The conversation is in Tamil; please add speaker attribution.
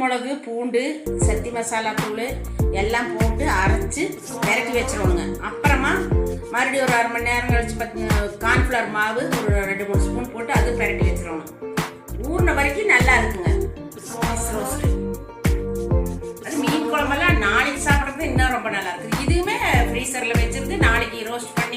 Speaker 1: குருமிளகு, பூண்டு, சத்தி மசாலா தூள் எல்லாம் போட்டு அரைச்சி விரட்டி வச்சிடணுங்க. அப்புறமா மறுபடியும் ஒரு 1/2 மணி நேரம் கழிச்சு கார்ன்ஃப்ளவர் மாவு ஒரு 2-3 ஸ்பூன் போட்டு அது விரட்டி வச்சிடணும். ஊறின வரைக்கும் நல்லா இருக்குங்க ரோஸ்ட். அது மீன் குழம்பெல்லாம் நாளைக்கு சாப்பிட்றது இன்னும் ரொம்ப நல்லா இருக்குது. இதுவுமே ஃப்ரீசரில் வச்சிருந்து நாளைக்கு ரோஸ்ட் பண்ணி